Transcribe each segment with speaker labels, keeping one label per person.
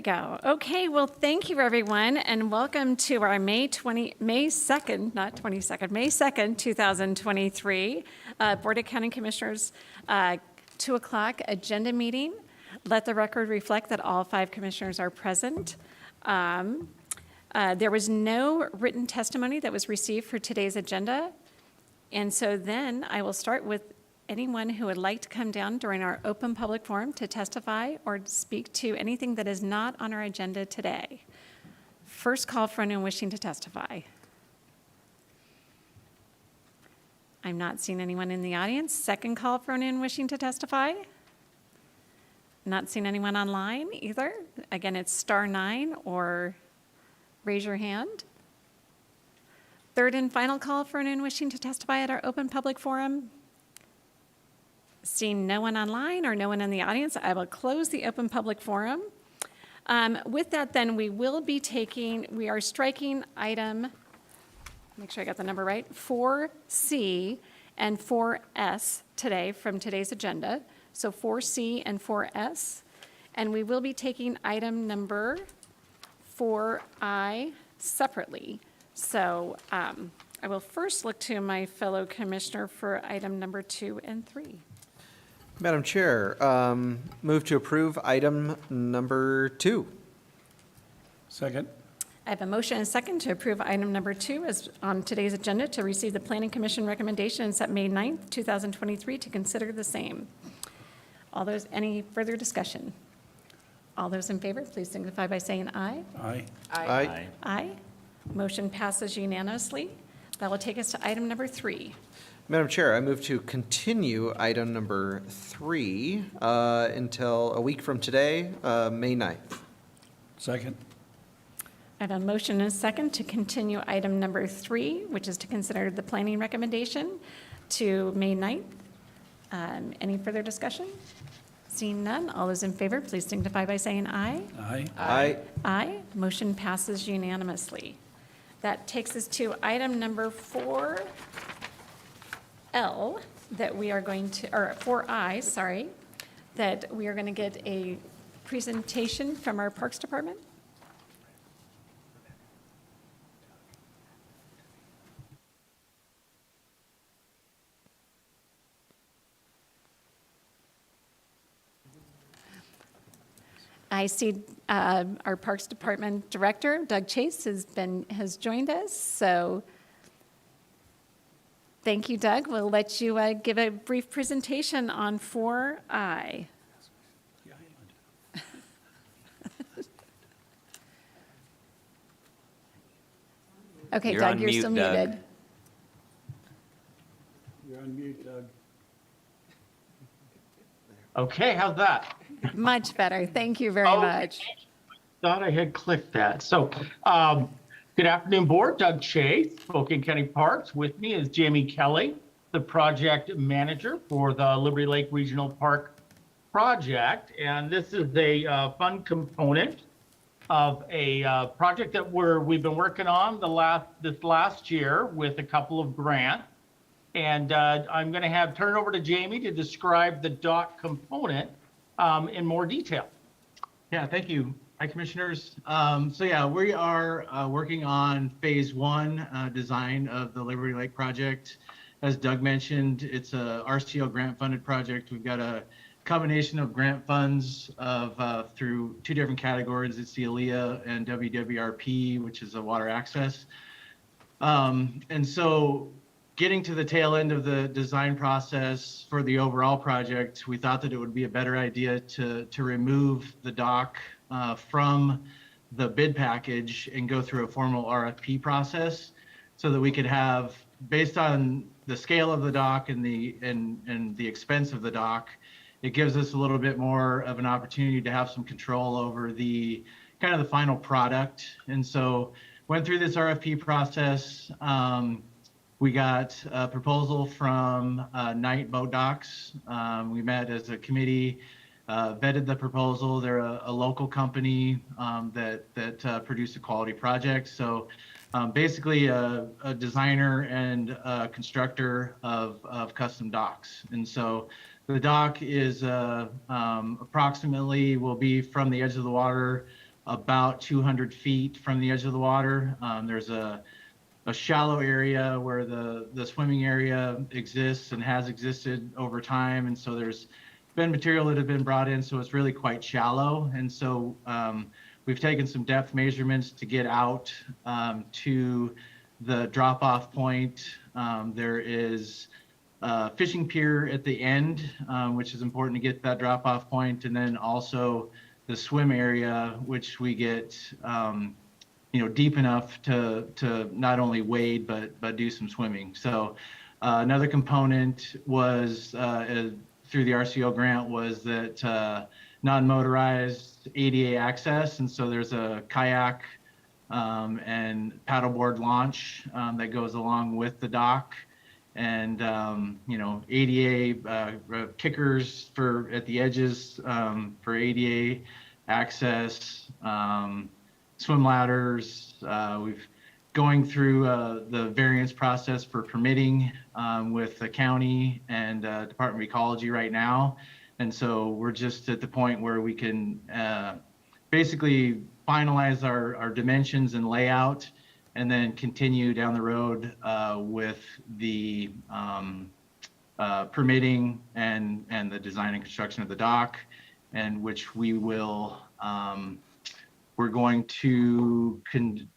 Speaker 1: go. Okay, well, thank you, everyone, and welcome to our May 2nd, not 22nd, May 2nd, 2023 Board of County Commissioners 2 o'clock agenda meeting. Let the record reflect that all 5 commissioners are present. There was no written testimony that was received for today's agenda, and so then I will start with anyone who would like to come down during our open public forum to testify or speak to anything that is not on our agenda today. First call for anyone wishing to testify. I'm not seeing anyone in the audience. Second call for anyone wishing to testify. Not seeing anyone online either. Again, it's *9 or raise your hand. Third and final call for anyone wishing to testify at our open public forum. Seeing no one online or no one in the audience, I will close the open public forum. With that, then, we are striking item, make sure I got the number right, 4C and 4S today from today's agenda. So 4C and 4S. And we will be taking item number 4I separately. So I will first look to my fellow commissioner for item number 2 and 3.
Speaker 2: Madam Chair, move to approve item number 2.
Speaker 3: Second.
Speaker 1: I have a motion and a second to approve item number 2 as on today's agenda to receive the Planning Commission recommendation and set May 9th, 2023 to consider the same. Any further discussion? All those in favor, please signify by saying aye.
Speaker 3: Aye.
Speaker 2: Aye.
Speaker 1: Aye. Motion passes unanimously. That will take us to item number 3.
Speaker 2: Madam Chair, I move to continue item number 3 until a week from today, May 9th.
Speaker 3: Second.
Speaker 1: I have a motion and a second to continue item number 3, which is to consider the planning recommendation to May 9th. Any further discussion? Seeing none, all those in favor, please signify by saying aye.
Speaker 3: Aye.
Speaker 2: Aye.
Speaker 1: Aye. Motion passes unanimously. That takes us to item number 4L that we are going to, or 4I, sorry, that we are going to get a presentation from our Parks Department. I see our Parks Department Director, Doug Chase, has joined us. So thank you, Doug. We'll let you give a brief presentation on 4I. Okay,
Speaker 4: You're
Speaker 1: Doug,
Speaker 4: on
Speaker 1: you're
Speaker 4: mute,
Speaker 1: still
Speaker 4: Doug.
Speaker 1: muted.
Speaker 3: You're on mute, Doug.
Speaker 4: Okay, how's that?
Speaker 1: Much better. Thank you very
Speaker 4: Okay.
Speaker 1: much.
Speaker 4: Thought I had clicked that. So, good afternoon, board. Doug Chase, Spokane County Parks. With me is Jamie Kelly, the project manager for the Liberty Lake Regional Park project. And this is a fun component of a project that we've been working on this last year with a couple of grants. And I'm going to turn it over to Jamie to describe the dock component in more detail.
Speaker 5: Yeah, thank you. Hi, Commissioners. So yeah, we are working on phase 1 design of the Liberty Lake project. As Doug mentioned, it's a RCO grant funded project. We've got a combination of grant funds through 2 different categories. It's the ALEA and WWRP, which is a water access. And so getting to the tail end of the design process for the overall project, we thought that it would be a better idea to remove the dock from the bid package and go through a formal RFP process so that we could have, based on the scale of the dock and the expense of the dock, it gives us a little bit more of an opportunity to have some control over the kind of the final product. And so went through this RFP process. We got a proposal from Knight Boat Docks. We met as a committee, vetted the proposal. They're a local company that produced a quality project. So basically a designer and a constructor of custom docks. And so the dock is approximately will be from the edge of the water about 200 feet from the edge of the water. There's a shallow area where the swimming area exists and has existed over time. And so there's been material that have been brought in, so it's really quite shallow. And so we've taken some depth measurements to get out to the drop-off point. There is a fishing pier at the end, which is important to get that drop-off point, and then also the swim area, which we get deep enough to not only wade but do some swimming. So another component was through the RCO grant was that non-motorized ADA access, and so there's a kayak and paddleboard launch that goes along with the dock, and ADA kickers for at the edges for ADA access. Swim ladders. We've going through the variance process for permitting with the county and Department of Ecology right now. And so we're just at the point where we can basically finalize our dimensions and layout, and then continue down the road with the permitting and the design and construction of the dock, and which we will we're going to,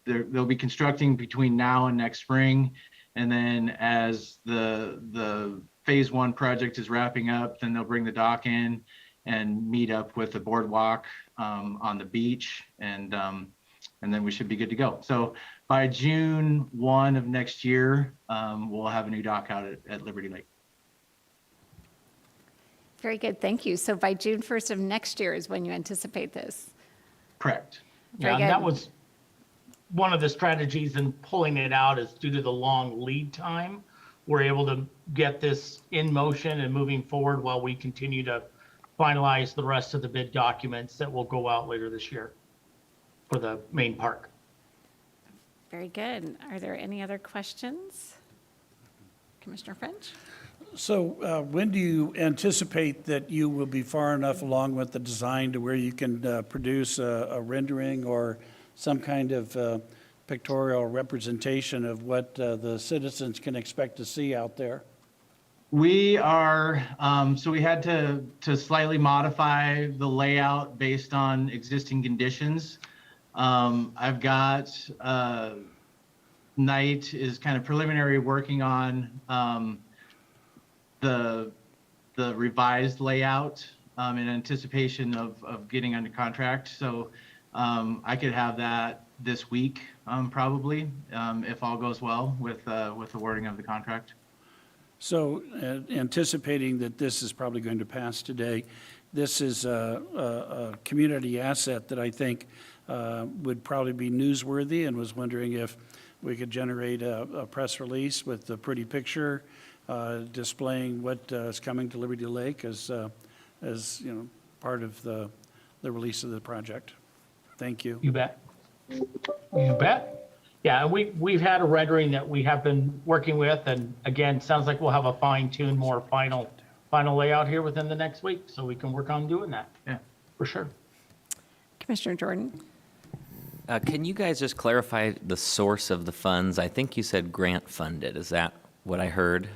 Speaker 5: they'll be constructing between now and next spring. And then as the phase 1 project is wrapping up, then they'll bring the dock in and meet up with the boardwalk on the beach. And then we should be good to go. So by June 1 of next year, we'll have a new dock out at Liberty Lake.
Speaker 1: Very good, thank you. So by June 1st of next year is when you anticipate this?
Speaker 5: Correct.
Speaker 1: Very
Speaker 4: Yeah,
Speaker 1: good.
Speaker 4: and that was one of the strategies in pulling it out is due to the long lead time. We're able to get this in motion and moving forward while we continue to finalize the rest of the bid documents that will go out later this year for the main park.
Speaker 1: Very good. Are there any other questions? Commissioner French?
Speaker 3: So when do you anticipate that you will be far enough along with the design to where you can produce a rendering or some kind of pictorial representation of what the citizens can expect to see out there?
Speaker 5: We are, so we had to slightly modify the layout based on existing conditions. I've got, Knight is kind of preliminary working on the revised layout in anticipation of getting under contract. So I could have that this week, probably, if all goes well with the wording of the contract.
Speaker 3: So anticipating that this is probably going to pass today, this is a community asset that I think would probably be newsworthy, and was wondering if we could generate a press release with a pretty picture displaying what is coming to Liberty Lake as part of the release of the project. Thank you.
Speaker 4: You bet. You bet. Yeah, and we've had a rendering that we have been working with, and again, sounds like we'll have a fine-tuned, more final layout here within the next week, so we can work on doing that.
Speaker 5: Yeah.
Speaker 4: For sure.
Speaker 1: Commissioner Jordan?
Speaker 6: Can you guys just clarify the source of the funds? I think you said grant funded. Is that what I heard?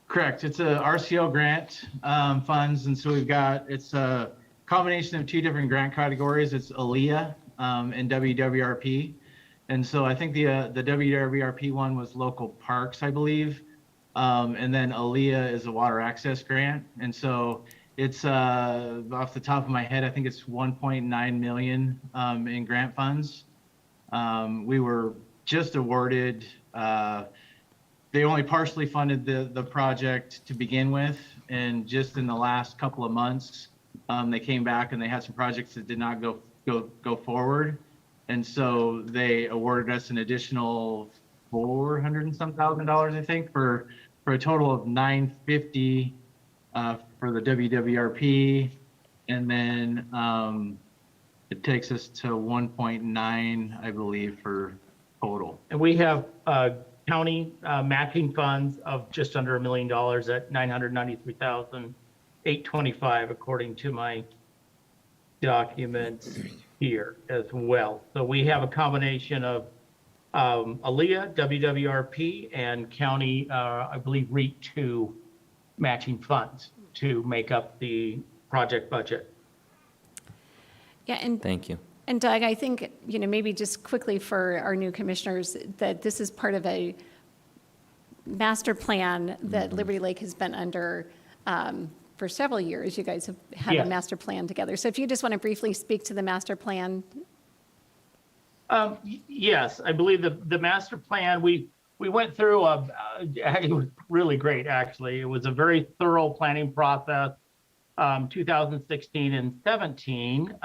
Speaker 5: Correct. It's a RCO grant funds, and so it's a combination of two different grant categories. It's ALEA and WWRP. And so I think the WWRP one was local parks, I believe. And then ALEA is a water access grant. And so it's off the top of my head, I think it's 1.9 million in grant funds. We were just awarded, they only partially funded the project to begin with. And just in the last couple of months, they came back and they had some projects that did not go forward. And so they awarded us an additional $400 and some thousand, I think, for a total of $950 for the WWRP. And then it takes us to 1.9, I believe, for total.
Speaker 4: And we have county matching funds of just under $1 million at $993,825, according to my documents. here as well. So we have a combination of ALEA, WWRP, and county, I believe, REAP 2 matching funds to make up the project budget.
Speaker 1: Yeah, and
Speaker 6: Thank you.
Speaker 1: And Doug, I think, maybe just quickly for our new commissioners, that this is part of a master plan that Liberty Lake has been under for several years. You guys have had a
Speaker 4: Yes.
Speaker 1: master plan together. So if you just want to briefly speak to the master plan.
Speaker 4: Yes, I believe the master plan, we went through it was really great, actually. It was a very thorough planning process, 2016 and 17.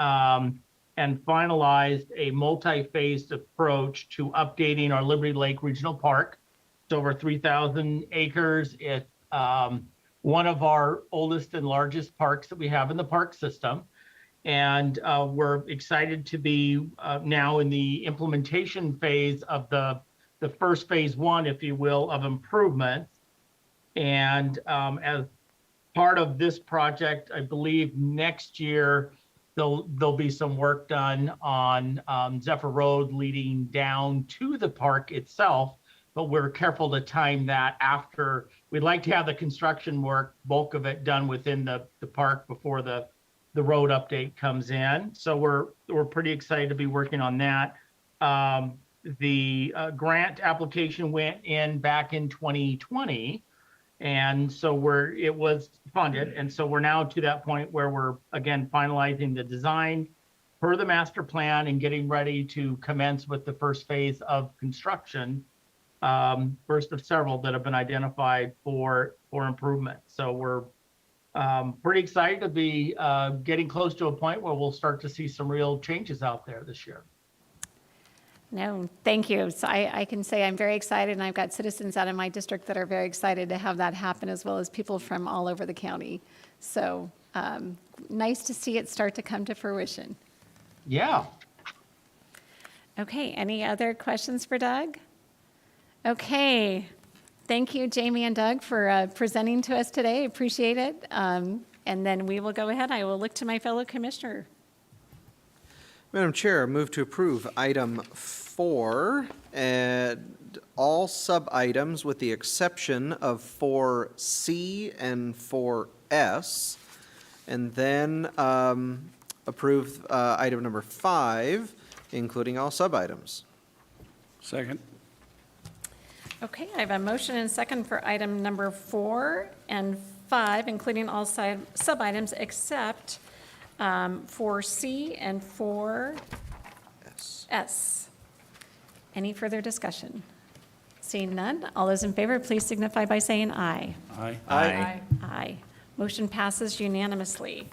Speaker 4: And finalized a multi-phased approach to updating our Liberty Lake Regional Park. It's over 3,000 acres. It's one of our oldest and largest parks that we have in the park system. And we're excited to be now in the implementation phase of the first phase one, if you will, of improvements. And as part of this project, I believe next year, there'll be some work done on Zephyr Road leading down to the park itself, but we're careful to time that after. We'd like to have the construction work, bulk of it done within the park before the road update comes in. So we're pretty excited to be working on that. The grant application went in back in 2020. And so it was funded. And so we're now to that point where we're, again, finalizing the design per the master plan and getting ready to commence with the first phase of construction, first of several that have been identified for improvement. So we're pretty excited to be getting close to a point where we'll start to see some real changes out there this year.
Speaker 1: No, thank you. So I can say I'm very excited, and I've got citizens out in my district that are very excited to have that happen, as well as people from all over the county. So nice to see it start to come to fruition.
Speaker 4: Yeah.
Speaker 1: Okay, any other questions for Doug? Okay, thank you, Jamie and Doug, for presenting to us today. Appreciate it. And then we will go ahead. I will look to my fellow commissioner.
Speaker 2: Madam Chair, move to approve item 4 and all sub-items with the exception of 4C and 4S, and then approve item number 5, including all sub-items.
Speaker 3: Second.
Speaker 1: Okay, I have a motion and second for item number 4 and 5, including all sub-items except 4C and 4S. Any further discussion? Seeing none, all those in favor, please signify by saying aye.
Speaker 3: Aye.
Speaker 6: Aye.
Speaker 1: Aye. Motion passes unanimously.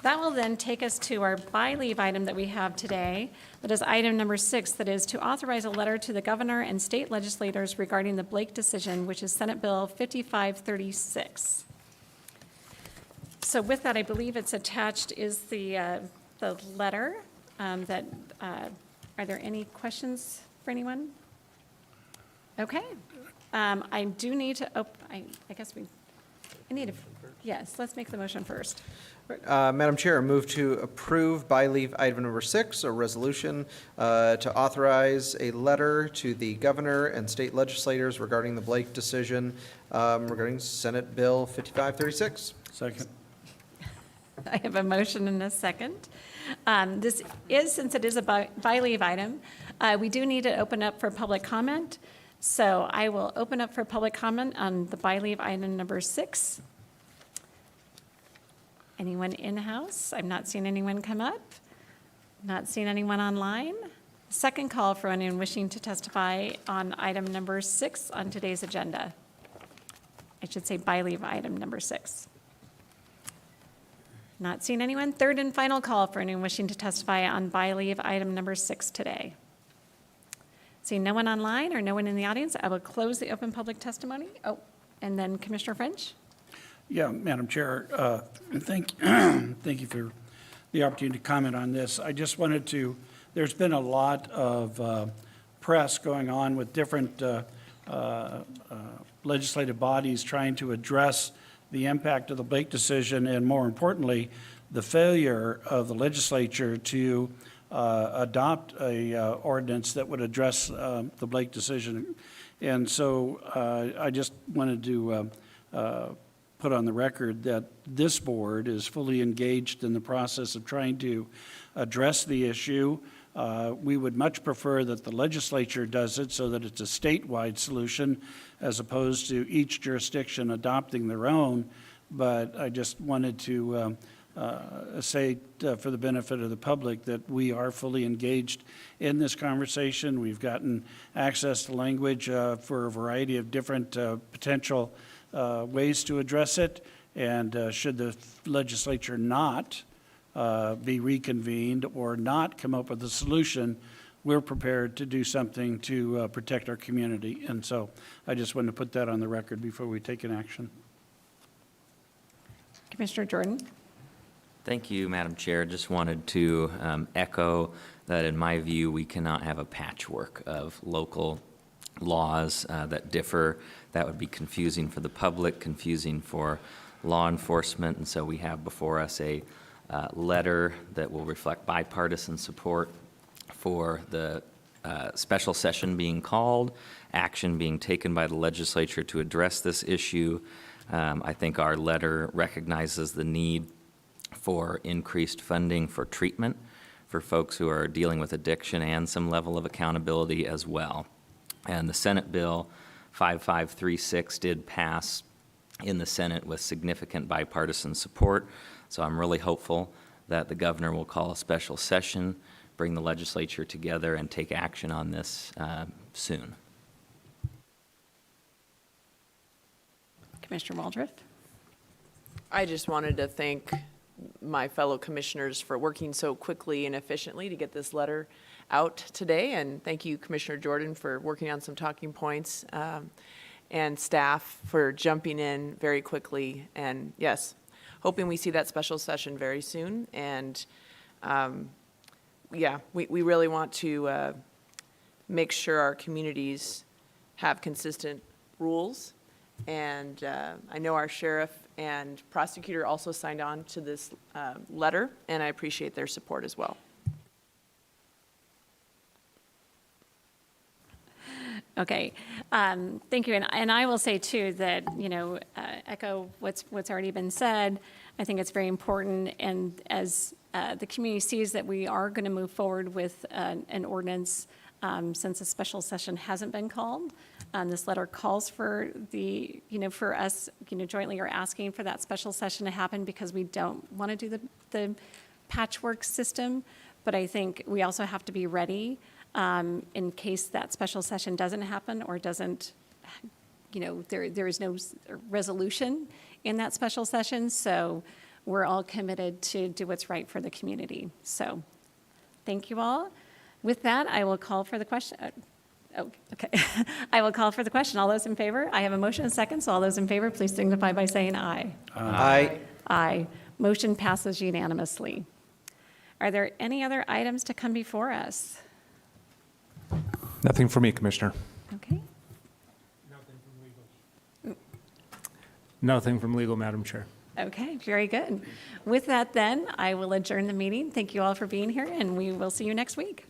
Speaker 1: That will then take us to our by leave item that we have today. That is item number 6, that is to authorize a letter to the governor and state legislators regarding the Blake decision, which is Senate Bill 5536. So with that, I believe it's attached is the letter that, are there any questions for anyone? Okay. I do need to, I guess I need to, yes, let's make the motion first.
Speaker 2: Madam Chair, move to approve by leave item number 6, a resolution to authorize a letter to the governor and state legislators regarding the Blake decision regarding Senate Bill 5536.
Speaker 3: Second.
Speaker 1: I have a motion and a second. This is, since it is a by leave item, we do need to open up for public comment. So I will open up for public comment on the by leave item number 6. Anyone in-house? I've not seen anyone come up. Not seen anyone online. Second call for anyone wishing to testify on item number 6 on today's agenda. I should say by leave item number 6. Not seeing anyone. Third and final call for anyone wishing to testify on by leave item number 6 today. Seeing no one online or no one in the audience, I will close the open public testimony. Oh, and then Commissioner French?
Speaker 3: Yeah, Madam Chair, thank you for the opportunity to comment on this. I just wanted to, there's been a lot of press going on with different legislative bodies trying to address the impact of the Blake decision and, more importantly, the failure of the legislature to adopt a ordinance that would address the Blake decision. And so I just wanted to put on the record that this board is fully engaged in the process of trying to address the issue. We would much prefer that the legislature does it so that it's a statewide solution as opposed to each jurisdiction adopting their own. But I just wanted to say for the benefit of the public that we are fully engaged in this conversation. We've gotten access to language for a variety of different potential ways to address it. And should the legislature not be reconvened or not come up with a solution, we're prepared to do something to protect our community. And so I just wanted to put that on the record before we take an action.
Speaker 1: Commissioner Jordan?
Speaker 6: Thank you, Madam Chair. Just wanted to echo that in my view, we cannot have a patchwork of local laws that differ. That would be confusing for the public, confusing for law enforcement. And so we have before us a letter that will reflect bipartisan support for the special session being called, action being taken by the legislature to address this issue. I think our letter recognizes the need for increased funding for treatment for folks who are dealing with addiction and some level of accountability as well. And the Senate Bill 5536 did pass in the Senate with significant bipartisan support. So I'm really hopeful that the governor will call a special session, bring the legislature together, and take action on this soon.
Speaker 1: Commissioner Waldron?
Speaker 7: I just wanted to thank my fellow commissioners for working so quickly and efficiently to get this letter out today. And thank you, Commissioner Jordan, for working on some talking points, and staff for jumping in very quickly. And yes, hoping we see that special session very soon. And yeah, we really want to make sure our communities have consistent rules. And I know our sheriff and prosecutor also signed on to this letter, and I appreciate their support as well.
Speaker 1: Okay, thank you. And I will say too that, echo what's already been said. I think it's very important, and as the community sees that we are going to move forward with an ordinance since a special session hasn't been called. This letter calls for for us, jointly are asking for that special session to happen because we don't want to do the patchwork system. But I think we also have to be ready in case that special session doesn't happen or doesn't, there is no resolution in that special session. So we're all committed to do what's right for the community. So thank you all. With that, I will call for the question. Oh, okay. I will call for the question. All those in favor? I have a motion and a second, so all those in favor, please signify by saying aye.
Speaker 2: Aye.
Speaker 1: Aye. Motion passes unanimously. Are there any other items to come before us?
Speaker 8: Nothing for me, Commissioner.
Speaker 1: Okay.
Speaker 8: Nothing from legal, Madam Chair.
Speaker 1: Okay, very good. With that then, I will adjourn the meeting. Thank you all for being here, and we will see you next week.